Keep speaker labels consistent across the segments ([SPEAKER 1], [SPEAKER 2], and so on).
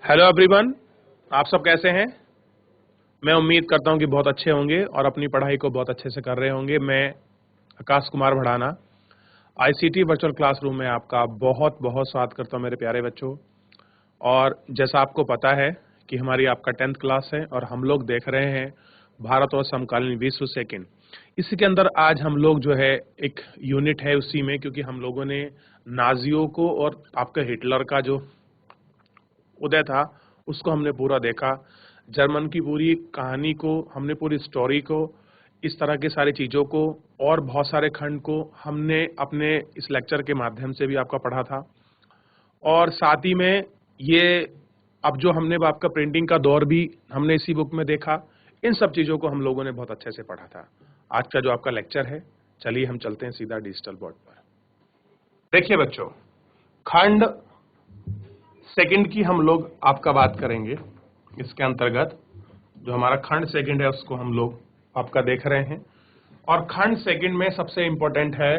[SPEAKER 1] Hello everyone, आप सब कैसे हैं। मैं उम्मीद करता हूं कि बहुत अच्छे होंगे और अपनी पढ़ाई को बहुत अच्छे से कर रहे होंगे। मैं Akash Kumar Bhadana ICT virtual classroom में आपका बहुत बहुत स्वागत करता हूं मेरे प्यारे बच्चों। और जैसा आपको पता है कि हमारी आपका 10th क्लास है और हम लोग देख रहे हैं भारत और समकालीन विश्व सेकंड। इसी के अंदर आज हम लोग जो है एक यूनिट है उसी में, क्योंकि हम लोगों ने नाजियों को और आपका हिटलर का जो उदय था उसको हमने पूरा देखा। जर्मन की पूरी कहानी को हमने, पूरी स्टोरी को, इस तरह की सारी चीज़ों को और बहुत सारे खंड को हमने अपने इस लेक्चर के माध्यम से भी आपका पढ़ा था। और साथ ही में ये अब जो हमने आपका प्रिंटिंग का दौर भी हमने इसी बुक में देखा। इन सब चीज़ों को हम लोगों ने बहुत अच्छे से पढ़ा था। आज का जो आपका लेक्चर है, चलिए हम चलते हैं सीधा डिजिटल बोर्ड पर। देखिए बच्चों, खंड सेकंड की हम लोग आपका बात करेंगे। इसके अंतर्गत जो हमारा खंड सेकंड है उसको हम लोग आपका देख रहे हैं। और खंड सेकंड में सबसे इंपॉर्टेंट है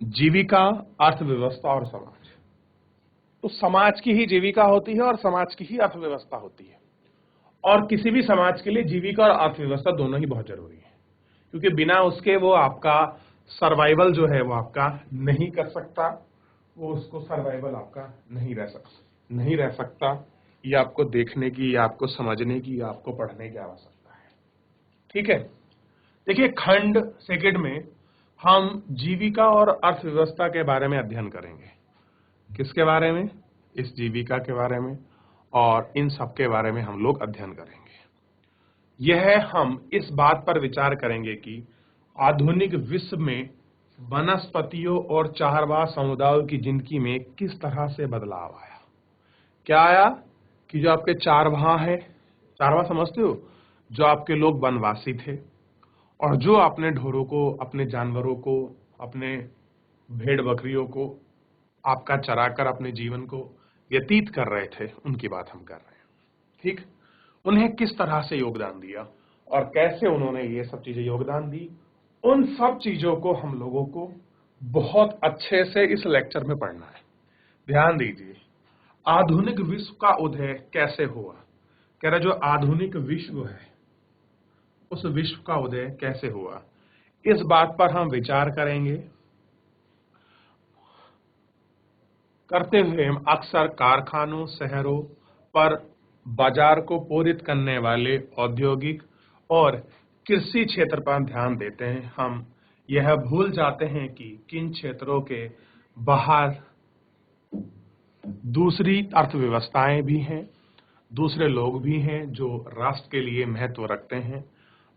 [SPEAKER 1] जीविका, अर्थव्यवस्था और समाज। तो समाज की ही जीविका होती है और समाज की ही अर्थव्यवस्था होती है। और किसी भी समाज के लिए जीविका और अर्थव्यवस्था दोनों ही बहुत जरूरी है, क्योंकि बिना उसके वो आपका सर्वाइवल जो है वो आपका नहीं कर सकता। वो उसको सर्वाइवल आपका नहीं रह सकता। ये आपको देखने की, या आपको समझने की, या आपको पढ़ने की आवश्यकता है। ठीक है, देखिए खंड सेकंड में हम जीविका और अर्थव्यवस्था के बारे में अध्ययन करेंगे। किसके बारे में? इस जीविका के बारे में और इन सब के बारे में हम लोग अध्ययन करेंगे। यह हम इस बात पर विचार करेंगे कि आधुनिक विश्व में वनस्पतियों और चारवाह समुदायों की जिंदगी में किस तरह से बदलाव आया। क्या आया कि जो आपके चारवाह है, चारवाह समझते हो, जो आपके लोग वनवासी थे और जो अपने ढोरों को, अपने जानवरों को, अपने भेड़ बकरियों को आपका चराकर अपने जीवन को व्यतीत कर रहे थे, उनकी बात हम कर रहे हैं। ठीक, उन्हें किस तरह से योगदान दिया और कैसे उन्होंने ये सब चीजें योगदान दी, उन सब चीजों को हम लोगों को बहुत अच्छे से इस लेक्चर में पढ़ना है। ध्यान दीजिए, आधुनिक विश्व का उदय कैसे हुआ। कह रहा जो आधुनिक विश्व है उस विश्व का उदय कैसे हुआ, इस बात पर हम विचार करेंगे। करते हुए हम अक्सर कारखानों, शहरों पर बाजार को पूरित करने वाले औद्योगिक और कृषि क्षेत्र पर ध्यान देते हैं। हम यह भूल जाते हैं कि किन क्षेत्रों के बाहर दूसरी अर्थव्यवस्थाएं भी हैं, दूसरे लोग भी हैं जो राष्ट्र के लिए महत्व रखते हैं।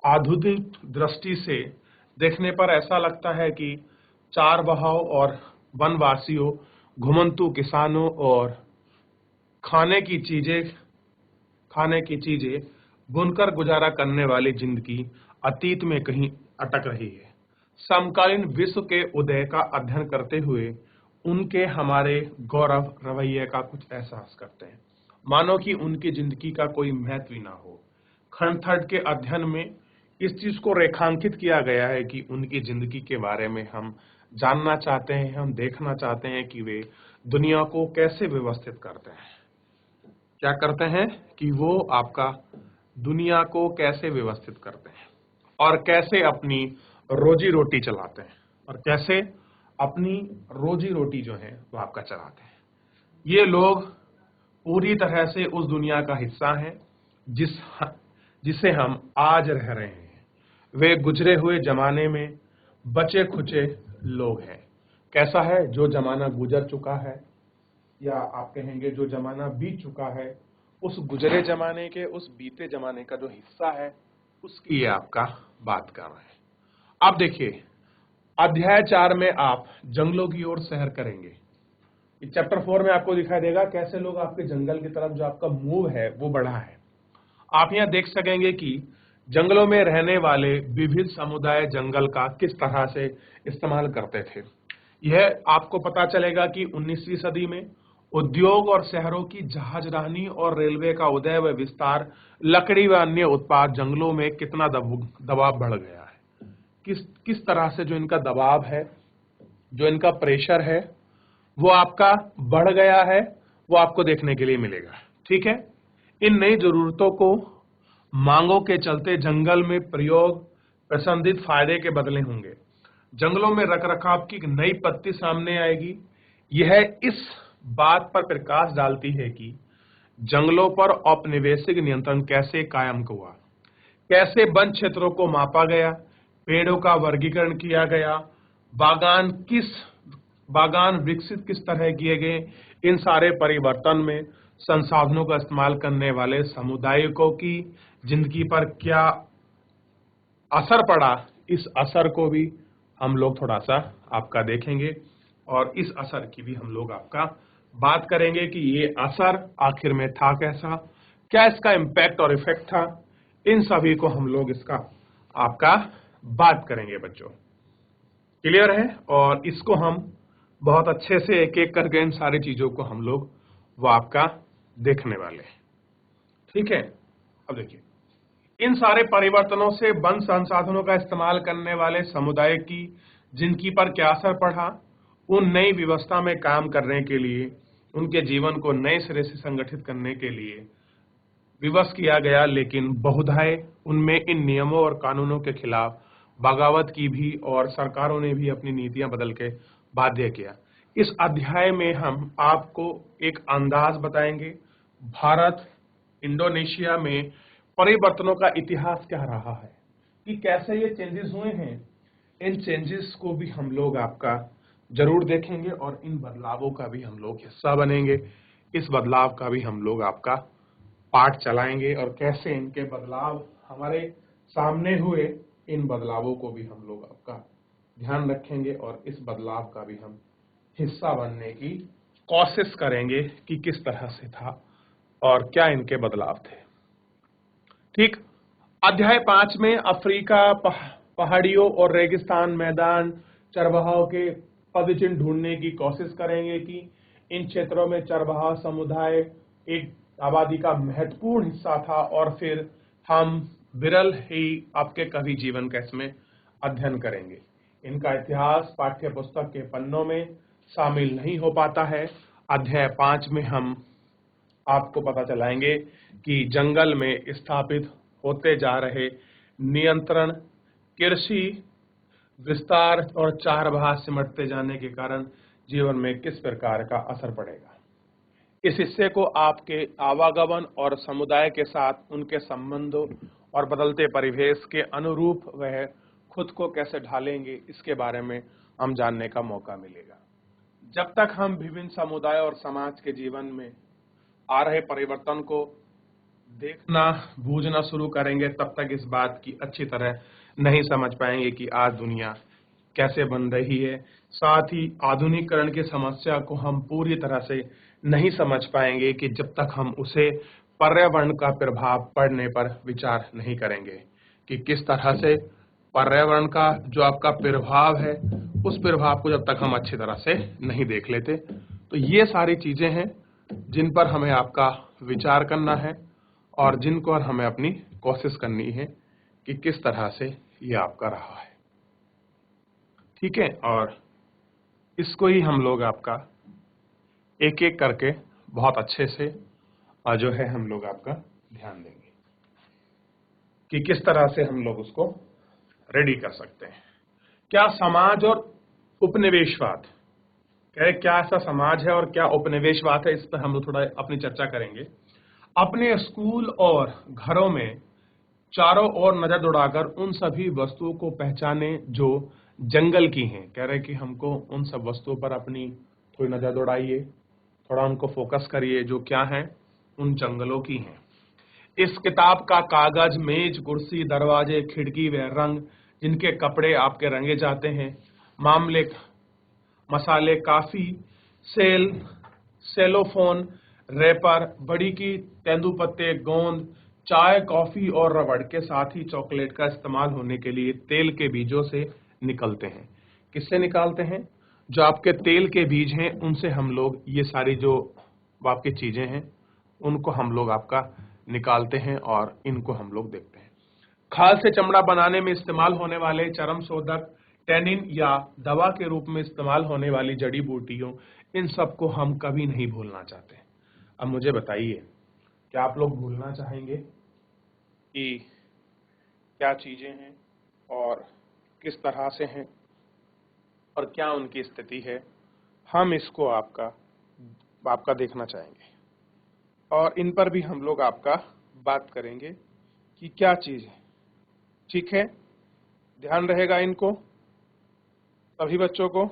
[SPEAKER 1] आधुनिक दृष्टि से देखने पर ऐसा लगता है कि चारवाहों और वनवासियों, घुमंतू किसानों और खाने की चीजें बुनकर गुजारा करने वाली जिंदगी अतीत में कहीं अटक रही है। समकालीन विश्व के उदय का अध्ययन करते हुए उनके हमारे गौरव रवैये का कुछ एहसास करते हैं, मानो कि उनकी जिंदगी का कोई महत्व ही ना हो। खंड थर्ड के अध्ययन में इस चीज को रेखांकित किया गया है कि उनकी जिंदगी के बारे में हम जानना चाहते हैं, हम देखना चाहते हैं कि वे दुनिया को कैसे व्यवस्थित करते हैं। क्या करते हैं कि वो आपका दुनिया को कैसे व्यवस्थित करते हैं और कैसे अपनी रोजी रोटी चलाते हैं, और कैसे अपनी रोजी रोटी जो है वो आपका चलाते हैं। ये लोग पूरी तरह से उस दुनिया का हिस्सा हैं जिसे हम आज रह रहे हैं। वे गुजरे हुए जमाने में बचे खुचे लोग हैं। कैसा है? जो जमाना गुजर चुका है, या आप कहेंगे जो जमाना बीत चुका है, उस गुजरे जमाने के, उस बीते जमाने का जो हिस्सा है, उसकी ये आपका बात कर रहे हैं। अब देखिए, अध्याय 4 में आप जंगलों की ओर सैर करेंगे। चैप्टर 4 में आपको दिखाई देगा कैसे लोग आपके जंगल की तरफ जो आपका मूव है वो बढ़ा है। आप यहाँ देख सकेंगे कि जंगलों में रहने वाले विविध समुदाय जंगल का किस तरह से इस्तेमाल करते थे। यह आपको पता चलेगा कि 19वीं सदी में उद्योग और शहरों की जहाजरानी और रेलवे का उदय व विस्तार, लकड़ी व अन्य उत्पाद जंगलों में कितना दबाव बढ़ गया है। किस तरह से जो इनका दबाव है, जो इनका प्रेशर है, वो आपका बढ़ गया है, वो आपको देखने के लिए मिलेगा। ठीक है, इन नई जरूरतों को मांगों के चलते जंगल में प्रयोग पसंदीद फायदे के बदले होंगे। जंगलों में रखरखाव की एक नई पत्ती सामने आएगी। यह इस बात पर प्रकाश डालती है कि जंगलों पर औपनिवेशिक नियंत्रण कैसे कायम हुआ, कैसे वन क्षेत्रों को मापा गया, पेड़ों का वर्गीकरण किया गया, बागान विकसित किस तरह किए गए। इन सारे परिवर्तन में संसाधनों का इस्तेमाल करने वाले समुदायों की जिंदगी पर क्या असर पड़ा, इस असर को भी हम लोग थोड़ा सा आपका देखेंगे और इस असर की भी हम लोग आपका बात करेंगे कि ये असर आखिर में था कैसा, क्या इसका इम्पैक्ट और इफेक्ट था। इन सभी को हम लोग इसका आपका बात करेंगे बच्चों। क्लियर है? और इसको हम बहुत अच्छे से एक एक करके इन सारी चीजों को हम लोग वो आपका देखने वाले हैं। ठीक है, अब देखिए, इन सारे परिवर्तनों से वन संसाधनों का इस्तेमाल करने वाले समुदाय की जिंदगी पर क्या असर पड़ा, उन नई व्यवस्था में काम करने के लिए, उनके जीवन को नए सिरे से संगठित करने के लिए विवश किया गया, लेकिन बहुधाय उनमें इन नियमों और कानूनों के खिलाफ बगावत की भी और सरकारों ने भी अपनी नीतियां बदल के बाध्य किया। इस अध्याय में हम आपको एक अंदाज बताएंगे भारत इंडोनेशिया में परिवर्तनों का इतिहास क्या रहा है, कि कैसे ये चेंजेस हुए हैं। इन चेंजेस को भी हम लोग आपका जरूर देखेंगे और इन बदलावों का भी हम लोग हिस्सा बनेंगे। इस बदलाव का भी हम लोग आपका पाठ चलाएंगे और कैसे इनके बदलाव हमारे सामने हुए, इन बदलावों को भी हम लोग आपका ध्यान रखेंगे और इस बदलाव का भी हम हिस्सा बनने की कोशिश करेंगे कि किस तरह से था और क्या इनके बदलाव थे। ठीक, अध्याय 5 में अफ्रीका पहाड़ियों और रेगिस्तान मैदान चरवाहों के पदचिन्ह ढूंढने की कोशिश करेंगे कि इन क्षेत्रों में चरवाहा समुदाय एक आबादी का महत्वपूर्ण हिस्सा था और फिर हम विरल ही आपके कभी जीवन का इसमें अध्ययन करेंगे। इनका इतिहास पाठ्य पुस्तक के पन्नों में शामिल नहीं हो पाता है। अध्याय 5 में हम आपको पता चलाएंगे कि जंगल में स्थापित होते जा रहे नियंत्रण, कृषि विस्तार और चारवाहा सिमटते जाने के कारण जीवन में किस प्रकार का असर पड़ेगा। इस हिस्से को आपके आवागमन और समुदाय के साथ उनके संबंधों और बदलते परिवेश के अनुरूप वह खुद को कैसे ढालेंगे, इसके बारे में हम जानने का मौका मिलेगा। जब तक हम विभिन्न समुदाय और समाज के जीवन में आ रहे परिवर्तन को देखना बूझना शुरू करेंगे, तब तक इस बात की अच्छी तरह नहीं समझ पाएंगे कि आज दुनिया कैसे बन रही है। साथ ही आधुनिकीकरण की समस्या को हम पूरी तरह से नहीं समझ पाएंगे कि जब तक हम उसे पर्यावरण का प्रभाव पड़ने पर विचार नहीं करेंगे कि किस तरह से पर्यावरण का जो आपका प्रभाव है, उस प्रभाव को जब तक हम अच्छी तरह से नहीं देख लेते। तो ये सारी चीजें हैं जिन पर हमें आपका विचार करना है और जिनको हमें अपनी कोशिश करनी है कि किस तरह से ये आपका रहा है। ठीक है, और इसको ही हम लोग आपका एक एक करके बहुत अच्छे से जो है हम लोग आपका ध्यान देंगे कि किस तरह से हम लोग उसको रेडी कर सकते हैं। क्या समाज और उपनिवेशवाद, क्या ऐसा समाज है और क्या उपनिवेशवाद है, इस पर हम लोग थोड़ा अपनी चर्चा करेंगे। अपने स्कूल और घरों में चारों ओर नजर दौड़ाकर उन सभी वस्तुओं को पहचाने जो जंगल की हैं। कह रहे कि हमको उन सब वस्तुओं पर अपनी थोड़ी नजर दौड़ाइए, थोड़ा उनको फोकस करिए जो क्या है, उन जंगलों की हैं। इस किताब का कागज, मेज, कुर्सी, दरवाजे, खिड़की व रंग जिनके कपड़े आपके रंगे जाते हैं, मसाले, काफी, सेलोफोन, रैपर, बड़ी की तेंदुपत्ते, गोंद, चाय, कॉफी और रबड़ के साथ ही चॉकलेट का इस्तेमाल होने के लिए तेल के बीजों से निकलते हैं। किससे निकालते हैं? जो आपके तेल के बीज हैं उनसे हम लोग ये सारी जो आपकी चीजें हैं उनको हम लोग आपका निकालते हैं और इनको हम लोग देखते हैं। खाल से चमड़ा बनाने में इस्तेमाल होने वाले चर्म शोधक, टैनिन या दवा के रूप में इस्तेमाल होने वाली जड़ी बूटियों, इन सबको हम कभी नहीं भूलना चाहते। अब मुझे बताइए क्या आप लोग भूलना चाहेंगे कि क्या चीजें हैं और किस तरह से हैं और क्या उनकी स्थिति है? हम इसको आपका देखना चाहेंगे और इन पर भी हम लोग आपका बात करेंगे कि क्या चीज है। ठीक है, ध्यान रहेगा इनको सभी बच्चों को।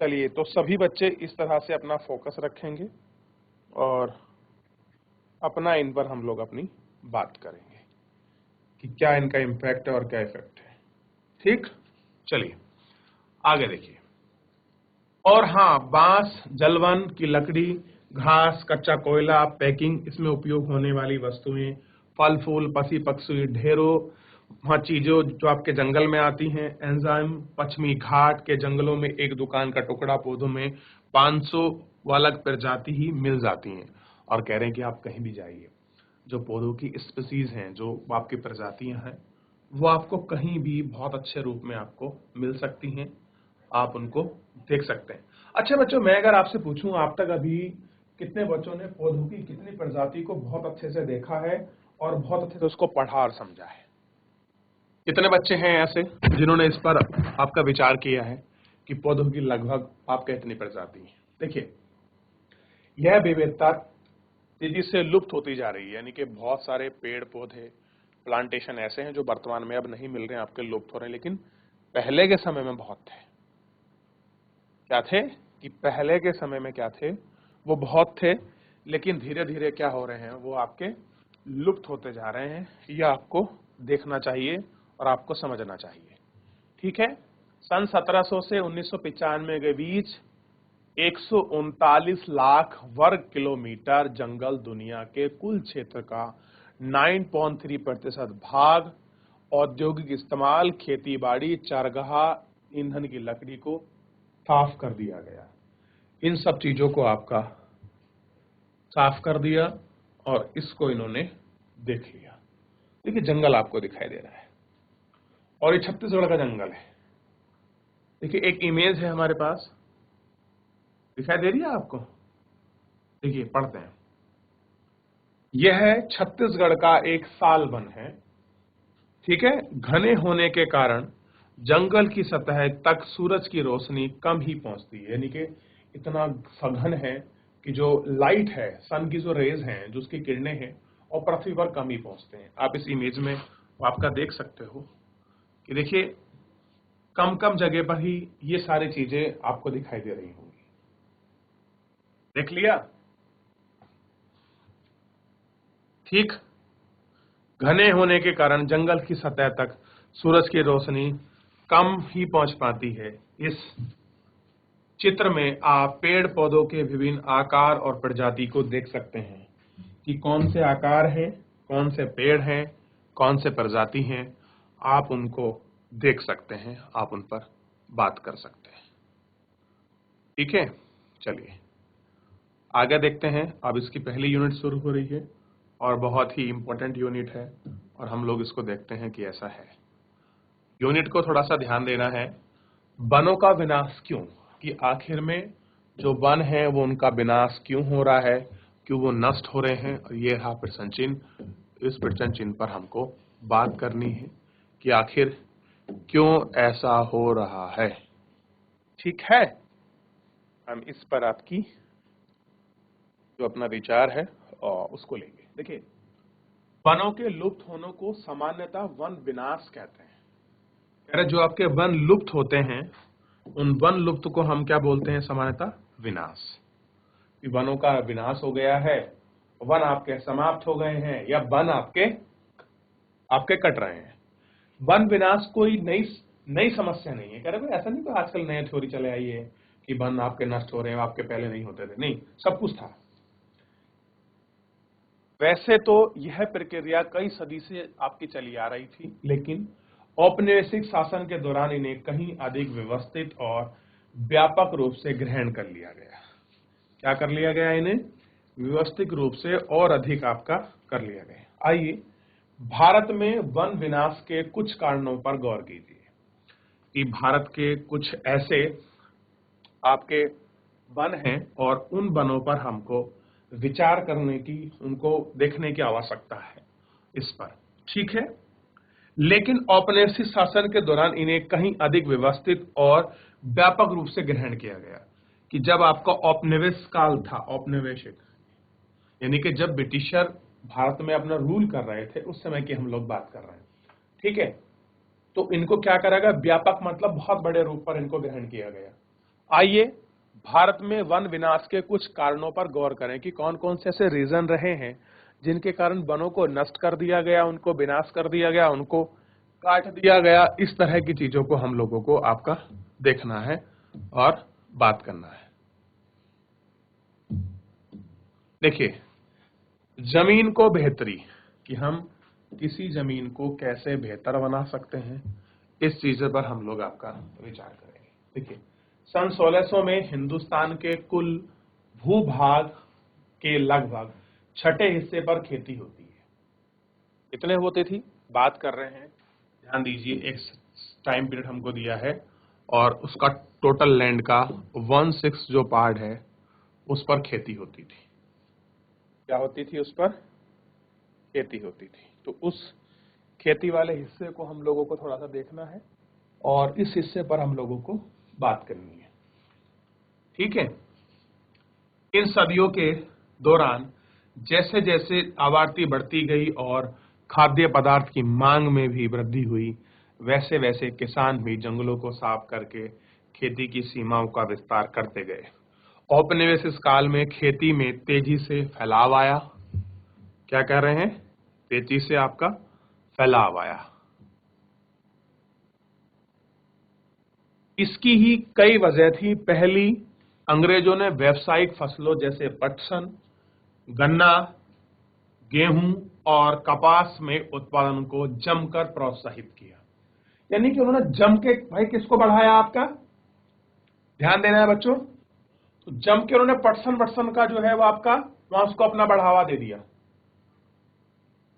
[SPEAKER 1] चलिए, तो सभी बच्चे इस तरह से अपना फोकस रखेंगे और अपना इन पर हम लोग अपनी बात करेंगे कि क्या इनका इम्पैक्ट है और क्या इफेक्ट है। ठीक, चलिए आगे देखिए। और हाँ, बांस, जलवन की लकड़ी, घास, कच्चा कोयला, पैकिंग, इसमें उपयोग होने वाली वस्तुएं, फल फूल, पशु पक्षी, ढेरों वहाँ चीजों जो आपके जंगल में आती हैं, एंजाइम, पश्चिमी घाट के जंगलों में एक दुकान का टुकड़ा, पौधों में 500 अलग प्रजाति ही मिल जाती हैं। और कह रहे हैं कि आप कहीं भी जाइए, जो पौधों की स्पीसीज हैं, जो आपकी प्रजातियां हैं, वो आपको कहीं भी बहुत अच्छे रूप में आपको मिल सकती हैं। आप उनको देख सकते हैं। अच्छा बच्चों, मैं अगर आपसे पूछूं, आप तक अभी कितने बच्चों ने पौधों की कितनी प्रजाति को बहुत अच्छे से देखा है और बहुत अच्छे से उसको पढ़ा और समझा है? कितने बच्चे हैं ऐसे जिन्होंने इस पर आपका विचार किया है कि पौधों की लगभग आपका इतनी प्रजाति है? देखिए, यह विविधता तेजी से लुप्त होती जा रही है, यानी कि बहुत सारे पेड़ पौधे, प्लांटेशन ऐसे हैं जो वर्तमान में अब नहीं मिल रहे हैं, आपके लुप्त हो रहे हैं। लेकिन पहले के समय में बहुत थे। क्या थे कि पहले के समय में क्या थे, वो बहुत थे, लेकिन धीरे धीरे क्या हो रहे हैं, वो आपके लुप्त होते जा रहे हैं। यह आपको देखना चाहिए और आपको समझना चाहिए। ठीक है, सन 1700 से 1995 के बीच 139 लाख वर्ग किलोमीटर जंगल दुनिया के कुल क्षेत्र का 9.3% भाग औद्योगिक इस्तेमाल, खेतीबाड़ी, चारगाह, ईंधन की लकड़ी को साफ कर दिया गया। इन सब चीजों को आपका साफ कर दिया और इसको इन्होंने देख लिया। देखिए, जंगल आपको दिखाई दे रहा है और ये छत्तीसगढ़ का जंगल है। देखिए, एक इमेज है हमारे पास, दिखाई दे रही है आपको? देखिए, पढ़ते हैं। यह है छत्तीसगढ़ का एक साल वन है। ठीक है, घने होने के कारण जंगल की सतह तक सूरज की रोशनी कम ही पहुंचती है, यानी कि इतना सघन है कि जो लाइट है, सन की जो रेज हैं, जो उसकी किरणें हैं, और पृथ्वी पर कम ही पहुंचते हैं। आप इस इमेज में आपका देख सकते हो कि देखिए, कम कम जगह पर ही ये सारी चीजें आपको दिखाई दे रही होंगी। देख लिया? ठीक, घने होने के कारण जंगल की सतह तक सूरज की रोशनी कम ही पहुंच पाती है। इस चित्र में आप पेड़ पौधों के विभिन्न आकार और प्रजाति को देख सकते हैं कि कौन से आकार हैं, कौन से पेड़ हैं, कौन से प्रजाति हैं। आप उनको देख सकते हैं, आप उन पर बात कर सकते हैं। ठीक है, चलिए आगे देखते हैं। अब इसकी पहली यूनिट शुरू हो रही है और बहुत ही इंपॉर्टेंट यूनिट है और हम लोग इसको देखते हैं कि ऐसा है। यूनिट को थोड़ा सा ध्यान देना है। वनों का विनाश क्यों, कि आखिर में जो वन है वो उनका विनाश क्यों हो रहा है, क्यों वो नष्ट हो रहे हैं। और ये रहा प्रश्न चिन्ह। इस प्रश्न चिन्ह पर हमको बात करनी है कि आखिर क्यों ऐसा हो रहा है। ठीक है, हम इस पर आपकी जो अपना विचार है और उसको लेंगे। देखिए, वनों के लुप्त होने को सामान्यतः वन विनाश कहते हैं। कह रहे जो आपके वन लुप्त होते हैं, उन वन लुप्त को हम क्या बोलते हैं? सामान्यतः विनाश। कि वनों का विनाश हो गया है, वन आपके समाप्त हो गए हैं या वन आपके कट रहे हैं। वन विनाश कोई नई समस्या नहीं है। कह रहे ऐसा नहीं कि आजकल नया थ्योरी चले आई है कि वन आपके नष्ट हो रहे हैं, आपके पहले नहीं होते थे। नहीं, सब कुछ था। वैसे तो यह प्रक्रिया कई सदी से आपकी चली आ रही थी, लेकिन औपनिवेशिक शासन के दौरान इन्हें कहीं अधिक व्यवस्थित और व्यापक रूप से ग्रहण कर लिया गया। क्या कर लिया गया? इन्हें व्यवस्थित रूप से और अधिक आपका कर लिया गया। आइए भारत में वन विनाश के कुछ कारणों पर गौर कीजिए कि भारत के कुछ ऐसे आपके वन हैं और उन वनों पर हमको विचार करने की, उनको देखने की आवश्यकता है इस पर, ठीक है। लेकिन औपनिवेशिक शासन के दौरान इन्हें कहीं अधिक व्यवस्थित और व्यापक रूप से ग्रहण किया गया। कि जब आपका औपनिवेश काल था, औपनिवेशिक यानी कि जब ब्रिटिशर भारत में अपना रूल कर रहे थे, उस समय की हम लोग बात कर रहे हैं, ठीक है। तो इनको क्या करा गया, व्यापक मतलब बहुत बड़े रूप पर इनको ग्रहण किया गया। आइए भारत में वन विनाश के कुछ कारणों पर गौर करें कि कौन कौन से ऐसे रीजन रहे हैं जिनके कारण वनों को नष्ट कर दिया गया, उनको विनाश कर दिया गया, उनको काट दिया गया। इस तरह की चीजों को हम लोगों को आपका देखना है और बात करना है। देखिए, जमीन को बेहतरी, कि हम किसी जमीन को कैसे बेहतर बना सकते हैं, इस चीज पर हम लोग आपका विचार करेंगे। देखिए, सन 1600 में हिंदुस्तान के कुल भूभाग के लगभग छठे हिस्से पर खेती होती है। कितने होती थी बात कर रहे हैं, ध्यान दीजिए। एक टाइम पीरियड हमको दिया है और उसका टोटल लैंड का 1/6 जो पार्ट है उस पर खेती होती थी। क्या होती थी, उस पर खेती होती थी। तो उस खेती वाले हिस्से को हम लोगों को थोड़ा सा देखना है और इस हिस्से पर हम लोगों को बात करनी है, ठीक है। इन सदियों के दौरान जैसे जैसे आबादी बढ़ती गई और खाद्य पदार्थ की मांग में भी वृद्धि हुई, वैसे वैसे किसान भी जंगलों को साफ करके खेती की सीमाओं का विस्तार करते गए। औपनिवेशिक काल में खेती में तेजी से फैलाव आया। क्या कह रहे हैं, तेजी से आपका फैलाव आया। इसकी ही कई वजह थी। पहली, अंग्रेजों ने व्यावसायिक फसलों जैसे पटसन, गन्ना, गेहूं और कपास में उत्पादन को जमकर प्रोत्साहित किया। यानी कि उन्होंने जम के भाई किसको बढ़ाया, आपका ध्यान देना है बच्चों। तो जम के उन्होंने पटसन वटसन का जो है वो आपका वहां उसको अपना बढ़ावा दे दिया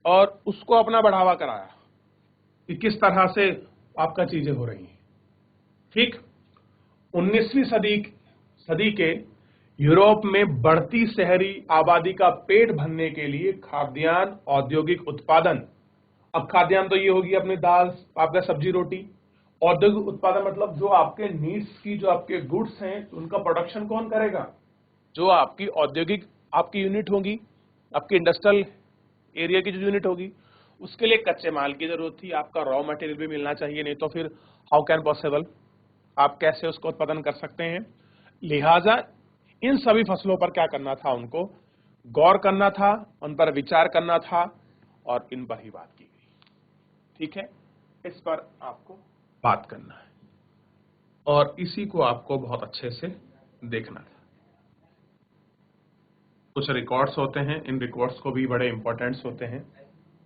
[SPEAKER 1] और उसको अपना बढ़ावा कराया कि किस तरह से आपका चीजें हो रही हैं, ठीक। 19वीं सदी के यूरोप में बढ़ती शहरी आबादी का पेट भरने के लिए खाद्यान्न औद्योगिक उत्पादन, अब खाद्यान्न तो ये होगी अपनी दाल, आपका सब्जी रोटी। औद्योगिक उत्पादन मतलब जो आपके नीड्स की, जो आपके गुड्स हैं, उनका प्रोडक्शन कौन करेगा, जो आपकी औद्योगिक आपकी यूनिट होगी, आपकी इंडस्ट्रियल एरिया की जो यूनिट होगी, उसके लिए कच्चे माल की जरूरत थी। आपका रॉ मटेरियल भी मिलना चाहिए, नहीं तो फिर हाउ कैन पॉसिबल, आप कैसे उसको उत्पादन कर सकते हैं। लिहाजा इन सभी फसलों पर क्या करना था, उनको गौर करना था, उन पर विचार करना था और इन पर ही बात की गई, ठीक है। इस पर आपको बात करना है और इसी को आपको बहुत अच्छे से देखना था। कुछ रिकॉर्ड्स होते हैं, इन रिकॉर्ड्स को भी बड़े इंपॉर्टेंट्स होते हैं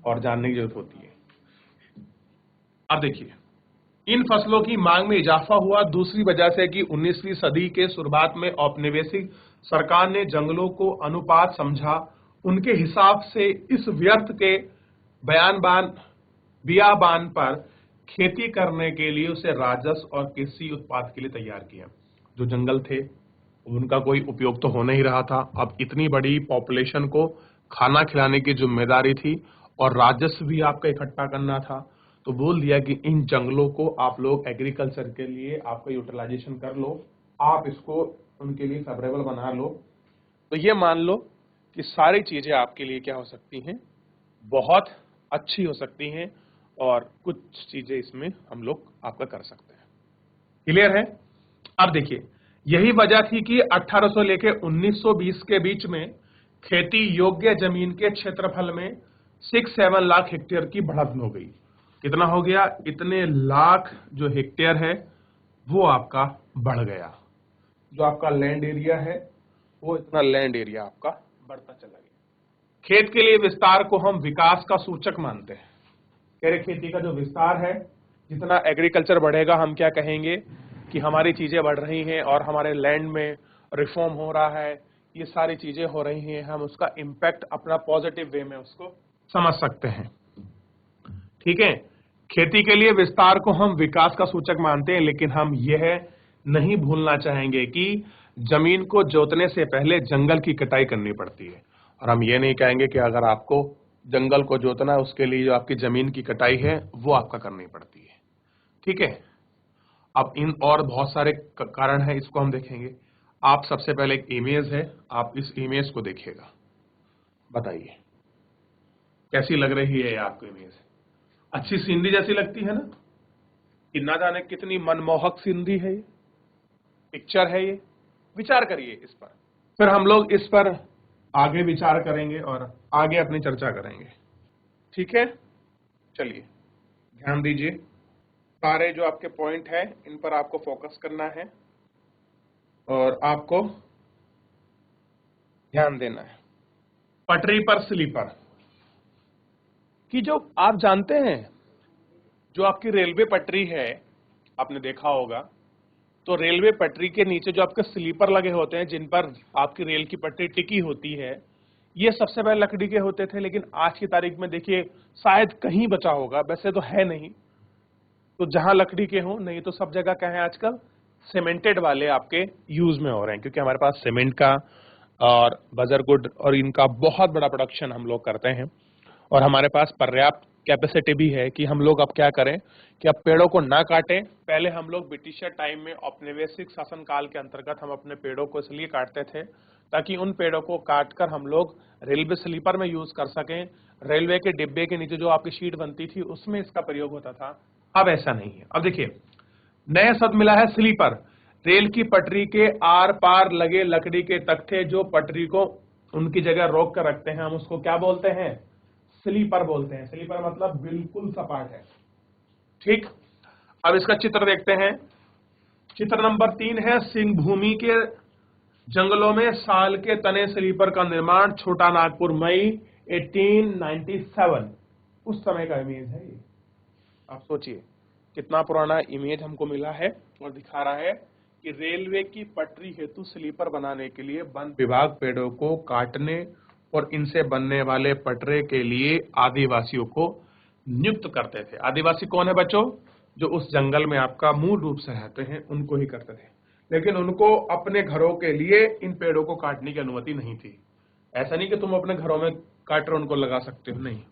[SPEAKER 1] और जानने की जरूरत होती है। अब देखिए, इन फसलों की मांग में इजाफा हुआ। दूसरी वजह से कि 19वीं सदी के शुरुआत में औपनिवेशिक सरकार ने जंगलों को अनुपात समझा, उनके हिसाब से इस व्यर्थ के बियाबान पर खेती करने के लिए उसे राजस्व और कृषि उत्पाद के लिए तैयार किया। जो जंगल थे उनका कोई उपयोग तो हो नहीं रहा था, अब इतनी बड़ी पॉपुलेशन को खाना खिलाने की जिम्मेदारी थी और राजस्व भी आपका इकट्ठा करना था। तो बोल दिया कि इन जंगलों को आप लोग एग्रीकल्चर के लिए आपका यूटिलाइजेशन कर लो, आप इसको उनके लिए फेवरेबल बना लो। तो ये मान लो कि सारी चीजें आपके लिए क्या हो सकती हैं, बहुत अच्छी हो सकती हैं और कुछ चीजें इसमें हम लोग आपका कर सकते हैं। क्लियर है। अब देखिए, यही वजह थी कि 1800 लेके 1920 के बीच में खेती योग्य जमीन के क्षेत्रफल में 6-7 लाख हेक्टेयर की बढ़त हो गई। कितना हो गया, इतने लाख जो हेक्टेयर है वो आपका बढ़ गया। जो आपका लैंड एरिया है वो इतना लैंड एरिया आपका बढ़ता चला गया। खेत के लिए विस्तार को हम विकास का सूचक मानते हैं। कह रहे खेती का जो विस्तार है, जितना एग्रीकल्चर बढ़ेगा हम क्या कहेंगे कि हमारी चीजें बढ़ रही हैं और हमारे लैंड में रिफॉर्म हो रहा है, ये सारी चीजें हो रही हैं, हम उसका इम्पैक्ट अपना पॉजिटिव वे में उसको समझ सकते हैं, ठीक है। खेती के लिए विस्तार को हम विकास का सूचक मानते हैं, लेकिन हम यह नहीं भूलना चाहेंगे कि जमीन को जोतने से पहले जंगल की कटाई करनी पड़ती है। और हम ये नहीं कहेंगे कि अगर आपको जंगल को जोतना है उसके लिए जो आपकी जमीन की कटाई है वो आपका करनी पड़ती है। ठीक है, अब इन और बहुत सारे कारण हैं, इसको हम देखेंगे। आप सबसे पहले एक इमेज है, आप इस इमेज को देखिएगा, बताइए कैसी लग रही है ये आपको इमेज? अच्छी सीनरी जैसी लगती है ना? कि ना जाने कितनी मनमोहक सीनरी है ये, पिक्चर है ये। विचार करिए इस पर, फिर हम लोग इस पर आगे विचार करेंगे और आगे अपनी चर्चा करेंगे। ठीक है, चलिए ध्यान दीजिए, सारे जो आपके पॉइंट है इन पर आपको फोकस करना है और आपको ध्यान देना है। पटरी पर स्लीपर कि जो आप जानते हैं, जो आपकी रेलवे पटरी है, आपने देखा होगा, तो रेलवे पटरी के नीचे जो आपके स्लीपर लगे होते हैं जिन पर आपकी रेल की पटरी टिकी होती है, ये सबसे पहले लकड़ी के होते थे, लेकिन आज की तारीख में देखिए शायद कहीं बचा होगा, वैसे तो है नहीं। तो जहां लकड़ी के हों, नहीं तो सब जगह क्या है आजकल, सीमेंटेड वाले आपके यूज में हो रहे हैं, क्योंकि हमारे पास सीमेंट का और बजरगुड और इनका बहुत बड़ा प्रोडक्शन हम लोग करते हैं और हमारे पास पर्याप्त कैपेसिटी भी है कि हम लोग अब क्या करें कि अब पेड़ों को ना काटें। पहले हम लोग ब्रिटिशर टाइम में औपनिवेशिक शासन काल के अंतर्गत हम अपने पेड़ों को इसलिए काटते थे ताकि उन पेड़ों को काटकर हम लोग रेलवे स्लीपर में यूज कर सकें। रेलवे के डिब्बे के नीचे जो आपकी शीट बनती थी उसमें इसका प्रयोग होता था। अब ऐसा नहीं है। अब देखिए नया शब्द मिला है स्लीपर। रेल की पटरी के आर पार लगे लकड़ी के तख्ते जो पटरी को उनकी जगह रोक कर रखते हैं, हम उसको क्या बोलते हैं? स्लीपर बोलते हैं। स्लीपर मतलब बिल्कुल सपाट है। ठीक, अब इसका चित्र देखते हैं। चित्र नंबर 3 है, सिंह भूमि के जंगलों में साल के तने स्लीपर का निर्माण, छोटा नागपुर, मई 1897। उस समय का इमेज है ये। आप सोचिए कितना पुराना इमेज हमको मिला है और दिखा रहा है कि रेलवे की पटरी हेतु स्लीपर बनाने के लिए वन विभाग पेड़ों को काटने और इनसे बनने वाले पटरे के लिए आदिवासियों को नियुक्त करते थे। आदिवासी कौन है बच्चों? जो उस जंगल में आपका मूल रूप से रहते हैं, उनको ही करते थे, लेकिन उनको अपने घरों के लिए इन पेड़ों को काटने की अनुमति नहीं थी। ऐसा नहीं कि तुम अपने घरों में काट उनको लगा सकते हो, नहीं,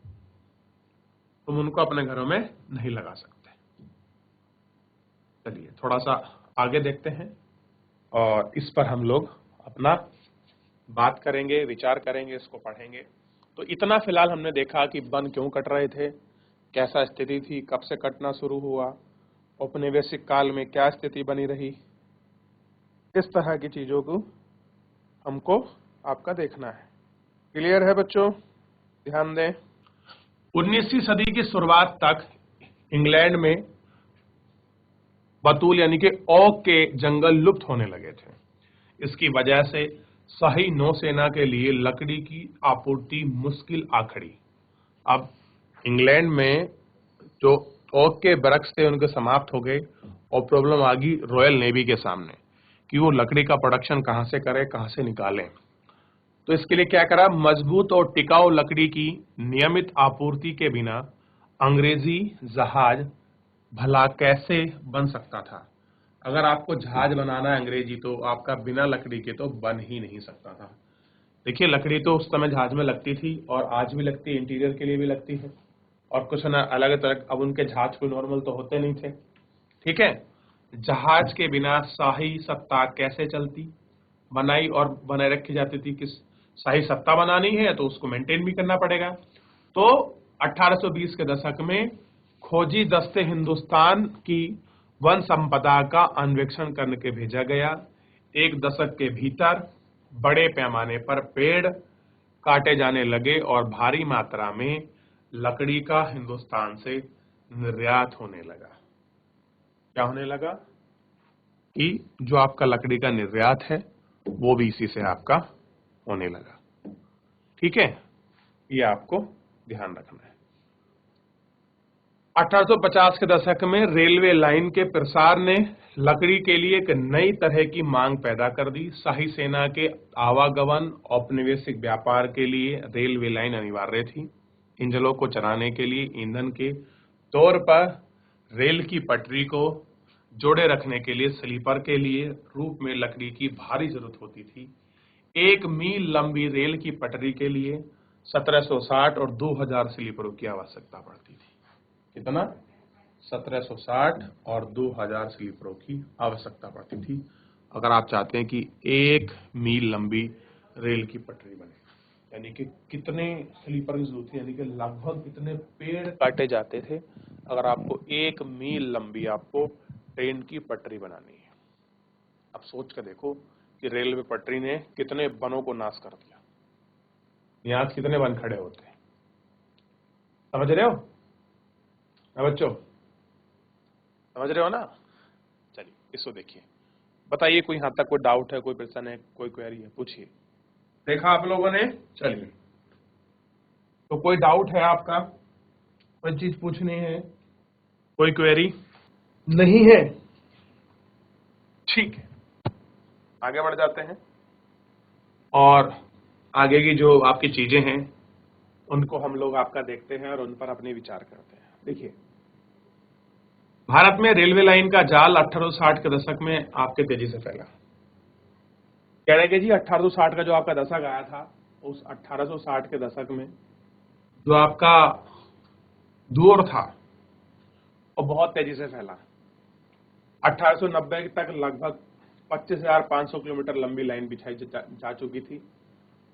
[SPEAKER 1] तुम उनको अपने घरों में नहीं लगा सकते। चलिए थोड़ा सा आगे देखते हैं और इस पर हम लोग अपना बात करेंगे, विचार करेंगे, इसको पढ़ेंगे। तो इतना फिलहाल हमने देखा कि वन क्यों कट रहे थे, कैसा स्थिति थी, कब से कटना शुरू हुआ, औपनिवेशिक काल में क्या स्थिति बनी रही, इस तरह की चीजों को हमको आपका देखना है। क्लियर है बच्चों? ध्यान दें। 19वीं सदी की शुरुआत तक इंग्लैंड में बतूल यानी कि ओक के जंगल लुप्त होने लगे थे। इसकी वजह से शाही नौसेना के लिए लकड़ी की आपूर्ति मुश्किल आ खड़ी। अब इंग्लैंड में जो ओक के वृक्ष थे उनके समाप्त हो गए और प्रॉब्लम आ गई रॉयल नेवी के सामने कि वो लकड़ी का प्रोडक्शन कहां से करे, कहां से निकालें। तो इसके लिए क्या करा, मजबूत और टिकाऊ लकड़ी की नियमित आपूर्ति के बिना अंग्रेजी जहाज भला कैसे बन सकता था। अगर आपको जहाज बनाना है अंग्रेजी, तो आपका बिना लकड़ी के तो बन ही नहीं सकता था। देखिए लकड़ी तो उस समय जहाज में लगती थी और आज भी लगती है, इंटीरियर के लिए भी लगती है और कुछ ना अलग अलग। अब उनके जहाज कोई नॉर्मल तो होते नहीं थे। ठीक है, जहाज के बिना शाही सत्ता कैसे चलती, बनाई और बनाए रखी जाती थी। किस शाही सत्ता बनानी है तो उसको मेंटेन भी करना पड़ेगा। तो 1820 के दशक में खोजी दस्ते हिंदुस्तान की वन संपदा का अन्वेषण करने के भेजा गया। एक दशक के भीतर बड़े पैमाने पर पेड़ काटे जाने लगे और भारी मात्रा में लकड़ी का हिंदुस्तान से निर्यात होने लगा। क्या होने लगा कि जो आपका लकड़ी का निर्यात है वो भी इसी से आपका होने लगा। ठीक है, ये आपको ध्यान रखना है। 1850 के दशक में रेलवे लाइन के प्रसार ने लकड़ी के लिए एक नई तरह की मांग पैदा कर दी। शाही सेना के आवागमन औपनिवेशिक व्यापार के लिए रेलवे लाइन अनिवार्य थी। इंजनों को चलाने के लिए ईंधन के तौर पर रेल की पटरी को जोड़े रखने के लिए स्लीपर के लिए रूप में लकड़ी की भारी जरूरत होती थी। 1 मील लंबी रेल की पटरी के लिए 1760 और 2000 स्लीपरों की आवश्यकता पड़ती थी। कितना? 1760 और 2000 स्लीपरों की आवश्यकता पड़ती थी अगर आप चाहते हैं कि 1 मील लंबी रेल की पटरी बने। यानी कि कितने स्लीपर की जरूरत थी, यानी कि लगभग कितने पेड़ काटे जाते थे अगर आपको 1 मील लंबी आपको ट्रेन की पटरी बनानी है। अब सोच कर देखो कि रेलवे पटरी ने कितने वनों को नाश कर दिया। यहाँ कितने वन खड़े होते हैं, समझ रहे हो बच्चों? समझ रहे हो ना? चलिए इसको देखिए, बताइए कोई यहाँ तक कोई डाउट है, कोई प्रश्न है, कोई क्वेरी है, पूछिए। देखा आप लोगों ने? चलिए, तो कोई डाउट है आपका, कोई चीज पूछनी है, कोई क्वेरी नहीं है? ठीक है, आगे बढ़ जाते हैं और आगे की जो आपकी चीजें हैं उनको हम लोग आपका देखते हैं और उन पर अपने विचार करते हैं। देखिए, भारत में रेलवे लाइन का जाल 1860 के दशक में आपके तेजी से फैला। कह रहे कि जी 1860 का जो आपका दशक आया था, उस 1860 के दशक में जो आपका दौर था वो बहुत तेजी से फैला। 1890 तक लगभग 25,500 किलोमीटर लंबी लाइन बिछाई जा चुकी थी।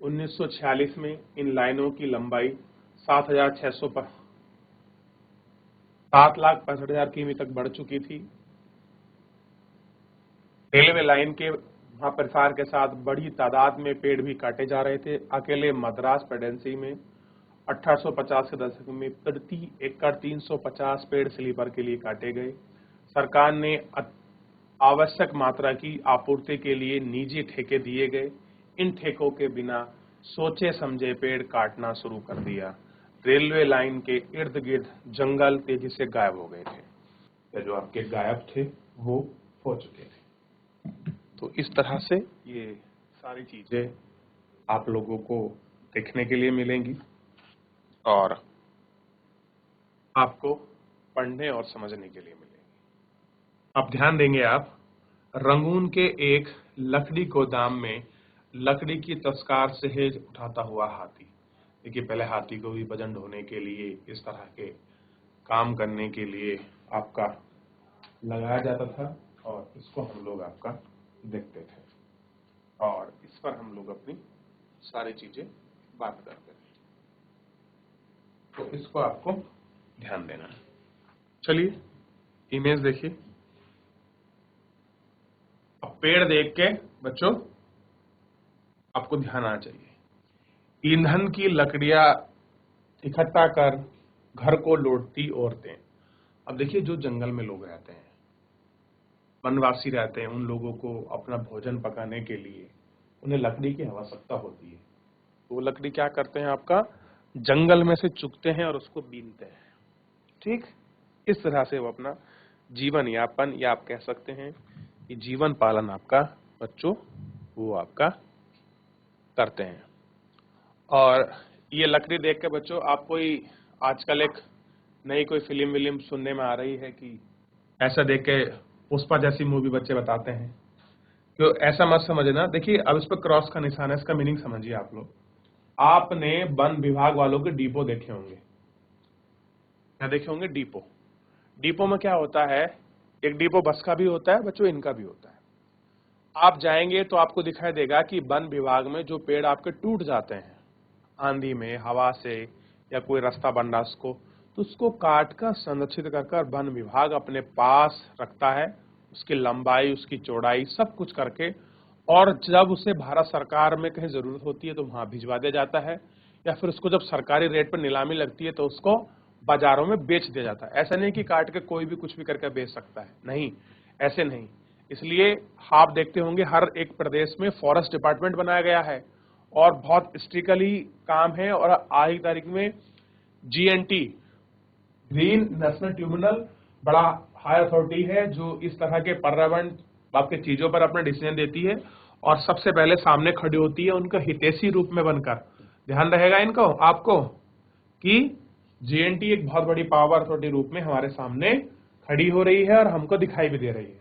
[SPEAKER 1] 1946 में इन लाइनों की लंबाई 7,65,000 किमी तक बढ़ चुकी थी। रेलवे लाइन के प्रसार के साथ बड़ी तादाद में पेड़ भी काटे जा रहे थे। अकेले मद्रास प्रेसिडेंसी में 1850 के दशक में प्रति एकड़ 350 पेड़ स्लीपर के लिए काटे गए। सरकार ने आवश्यक मात्रा की आपूर्ति के लिए निजी ठेके दिए गए। इन ठेकों के बिना सोचे समझे पेड़ काटना शुरू कर दिया। रेलवे लाइन के इर्द गिर्द जंगल तेजी से गायब हो गए थे, या जो आपके गायब थे वो हो चुके थे। तो इस तरह से ये सारी चीजें आप लोगों को देखने के लिए मिलेंगी और आपको पढ़ने और समझने के लिए मिलेंगी। आप ध्यान देंगे, आप रंगून के एक लकड़ी गोदाम में लकड़ी की तस्कार सहेज उठाता हुआ हाथी। देखिए, पहले हाथी को भी वजन ढोने के लिए, इस तरह के काम करने के लिए आपका लगाया जाता था और इसको हम लोग आपका देखते थे और इस पर हम लोग अपनी सारी चीजें बात करते थे। तो इसको आपको ध्यान देना है। चलिए इमेज देखिए। अब पेड़ देख के बच्चों आपको ध्यान आना चाहिए। ईंधन की लकड़ियां इकट्ठा कर घर को लौटती औरतें। अब देखिए, जो जंगल में लोग रहते हैं, वनवासी रहते हैं, उन लोगों को अपना भोजन पकाने के लिए उन्हें लकड़ी की आवश्यकता होती है। तो वो लकड़ी क्या करते हैं, आपका जंगल में से चुगते हैं और उसको बीनते हैं। ठीक, इस तरह से वो अपना जीवन यापन, या आप कह सकते हैं कि जीवन पालन आपका बच्चों वो आपका करते हैं। और ये लकड़ी देख के बच्चों आप कोई आजकल एक नई कोई फिल्म विल्म सुनने में आ रही है कि ऐसा देख के पुष्पा जैसी मूवी बच्चे बताते हैं, तो ऐसा मत समझना। देखिए, अब इस पर क्रॉस का निशान है, इसका मीनिंग समझिए आप लोग। आपने वन विभाग वालों के डिपो देखे होंगे, क्या देखे होंगे? डिपो। डिपो में क्या होता है, एक डिपो बस का भी होता है बच्चों, इनका भी होता है। आप जाएंगे तो आपको दिखाई देगा कि वन विभाग में जो पेड़ आपके टूट जाते हैं आंधी में, हवा से, या कोई रास्ता बन रहा उसको, तो उसको काट कर संरक्षित कर वन विभाग अपने पास रखता है। उसकी लंबाई, उसकी चौड़ाई सब कुछ करके, और जब उसे भारत सरकार में कहीं जरूरत होती है तो वहां भिजवा दिया जाता है, या फिर उसको जब सरकारी रेट पर नीलामी लगती है तो उसको बाजारों में बेच दिया जाता है। ऐसा नहीं कि काट के कोई भी कुछ भी करके बेच सकता है, नहीं, ऐसे नहीं। इसलिए आप देखते होंगे हर एक प्रदेश में फॉरेस्ट डिपार्टमेंट बनाया गया है और बहुत स्ट्रिक्टली काम है। और आज की तारीख में GNT, ग्रीन नेशनल ट्रिब्यूनल, बड़ा हाई अथॉरिटी है जो इस तरह के पर्यावरण आपके चीजों पर अपना डिसीजन देती है और सबसे पहले सामने खड़ी होती है उनका हितैषी रूप में बनकर। ध्यान रहेगा इनको, आपको, कि GNT एक बहुत बड़ी पावर अथॉरिटी रूप में हमारे सामने खड़ी हो रही है और हमको दिखाई भी दे रही है।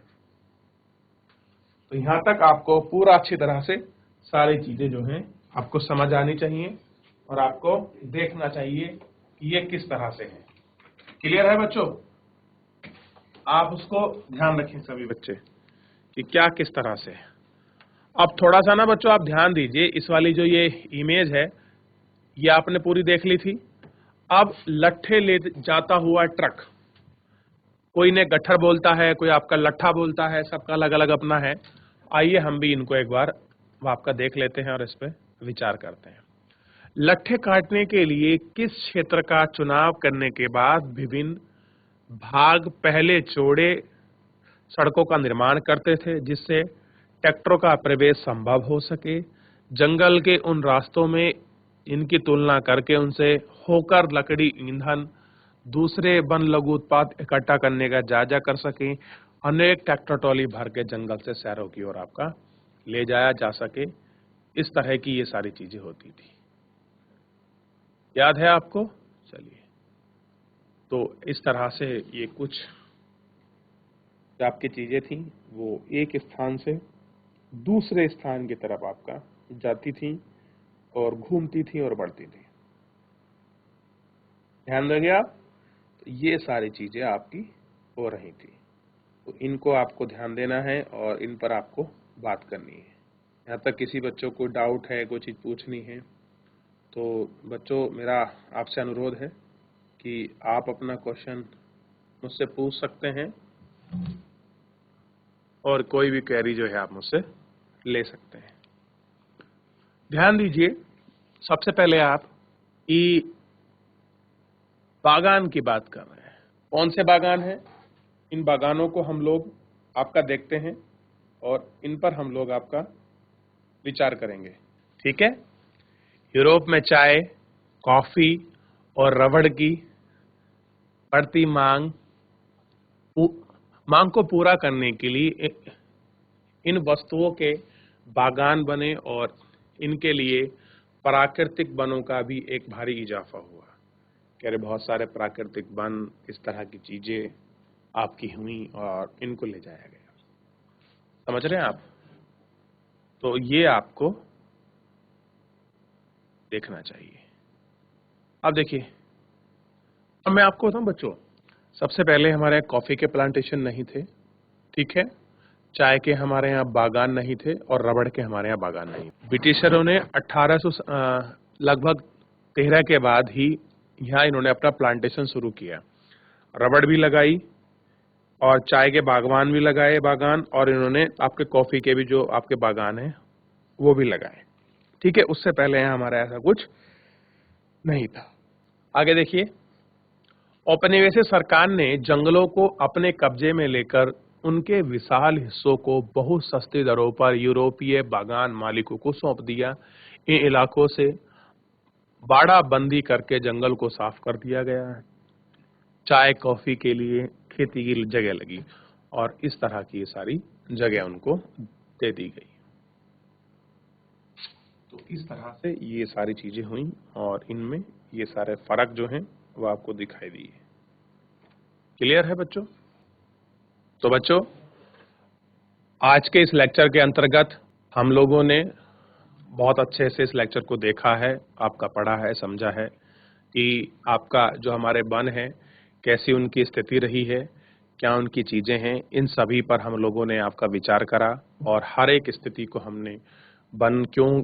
[SPEAKER 1] तो यहां तक आपको पूरा अच्छी तरह से सारी चीजें जो हैं आपको समझ आनी चाहिए और आपको देखना चाहिए कि ये किस तरह से है। क्लियर है बच्चों? आप उसको ध्यान रखें सभी बच्चे कि क्या किस तरह से है। अब थोड़ा सा ना बच्चों आप ध्यान दीजिए, इस वाली जो ये इमेज है ये आपने पूरी देख ली थी। अब लट्ठे ले जाता हुआ ट्रक, कोई ने गट्ठर बोलता है, कोई आपका लट्ठा बोलता है, सबका अलग अलग अपना है। आइए हम भी इनको एक बार आपका देख लेते हैं और इस पर विचार करते हैं। लट्ठे काटने के लिए किस क्षेत्र का चुनाव करने के बाद विभिन्न भाग पहले चौड़े सड़कों का निर्माण करते थे जिससे ट्रैक्टरों का प्रवेश संभव हो सके। जंगल के उन रास्तों में इनकी तुलना करके उनसे होकर लकड़ी, ईंधन, दूसरे वन लघु उत्पाद इकट्ठा करने का जायजा कर सके। अनेक ट्रैक्टर ट्रॉली भर के जंगल से शहरों की ओर आपका ले जाया जा सके। इस तरह की ये सारी चीजें होती थी। याद है आपको? चलिए, तो इस तरह से ये कुछ जो आपकी चीजें थी वो एक स्थान से दूसरे स्थान की तरफ आपका जाती थी और घूमती थी और बढ़ती थी। ध्यान देंगे आप? तो ये सारी चीजें आपकी हो रही थी, तो इनको आपको ध्यान देना है और इन पर आपको बात करनी है। यहाँ तक किसी बच्चों को डाउट है, कोई चीज पूछनी है, तो बच्चों मेरा आपसे अनुरोध है कि आप अपना क्वेश्चन मुझसे पूछ सकते हैं और कोई भी क्वेरी जो है आप मुझसे ले सकते हैं। ध्यान दीजिए, सबसे पहले आप ई बागान की बात कर रहे हैं। कौन से बागान हैं? इन बागानों को हम लोग आपका देखते हैं और इन पर हम लोग आपका विचार करेंगे। ठीक है? यूरोप में चाय, कॉफी और रबड़ की बढ़ती मांग को पूरा करने के लिए इन वस्तुओं के बागान बने और इनके लिए प्राकृतिक वनों का भी एक भारी इजाफा हुआ। कह रहे बहुत सारे प्राकृतिक वन, इस तरह की चीजें आपकी हुई और इनको ले जाया गया। समझ रहे हैं आप? तो ये आपको देखना चाहिए। अब देखिए, अब मैं आपको बताऊं बच्चों, सबसे पहले हमारे यहाँ कॉफी के प्लांटेशन नहीं थे, ठीक है, चाय के हमारे यहाँ बागान नहीं थे और रबड़ के हमारे यहाँ बागान नहीं। ब्रिटिशरों ने 1800 लगभग 13 के बाद ही यहाँ इन्होंने अपना प्लांटेशन शुरू किया। रबड़ भी लगाई और चाय के बागवान भी लगाए बागान, और इन्होंने आपके कॉफी के भी जो आपके बागान हैं वो भी लगाए। ठीक है, उससे पहले यहाँ हमारा ऐसा कुछ नहीं था। आगे देखिए, औपनिवेशिक सरकार ने जंगलों को अपने कब्जे में लेकर उनके विशाल हिस्सों को बहुत सस्ती दरों पर यूरोपीय बागान मालिकों को सौंप दिया। इन इलाकों से बाड़ाबंदी करके जंगल को साफ कर दिया गया है। चाय कॉफी के लिए खेती की जगह लगी और इस तरह की ये सारी जगह उनको दे दी गई। तो इस तरह से ये सारी चीजें हुई और इनमें ये सारे फर्क जो हैं वो आपको दिखाई दिए। क्लियर है बच्चों? तो बच्चों, आज के इस लेक्चर के अंतर्गत हम लोगों ने बहुत अच्छे से इस लेक्चर को देखा है, आपका पढ़ा है, समझा है कि आपका जो हमारे वन है कैसी उनकी स्थिति रही है, क्या उनकी चीजें हैं, इन सभी पर हम लोगों ने आपका विचार करा और हर एक स्थिति को हमने वन क्यों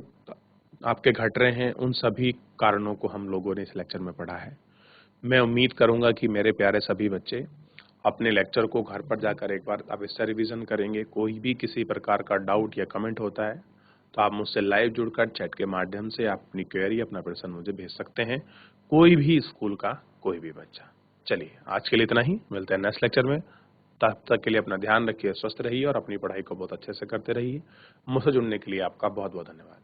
[SPEAKER 1] आपके घट रहे हैं उन सभी कारणों को हम लोगों ने इस लेक्चर में पढ़ा है। मैं उम्मीद करूंगा कि मेरे प्यारे सभी बच्चे अपने लेक्चर को घर पर जाकर एक बार आप इसका रिवीजन करेंगे। कोई भी किसी प्रकार का डाउट या कमेंट होता है तो आप मुझसे लाइव जुड़कर चैट के माध्यम से आप अपनी क्वेरी, अपना प्रश्न मुझे भेज सकते हैं, कोई भी स्कूल का कोई भी बच्चा। चलिए, आज के लिए इतना ही, मिलते हैं नेक्स्ट लेक्चर में। तब तक के लिए अपना ध्यान रखिए, स्वस्थ रहिए और अपनी पढ़ाई को बहुत अच्छे से करते रहिए। मुझसे जुड़ने के लिए आपका बहुत बहुत धन्यवाद।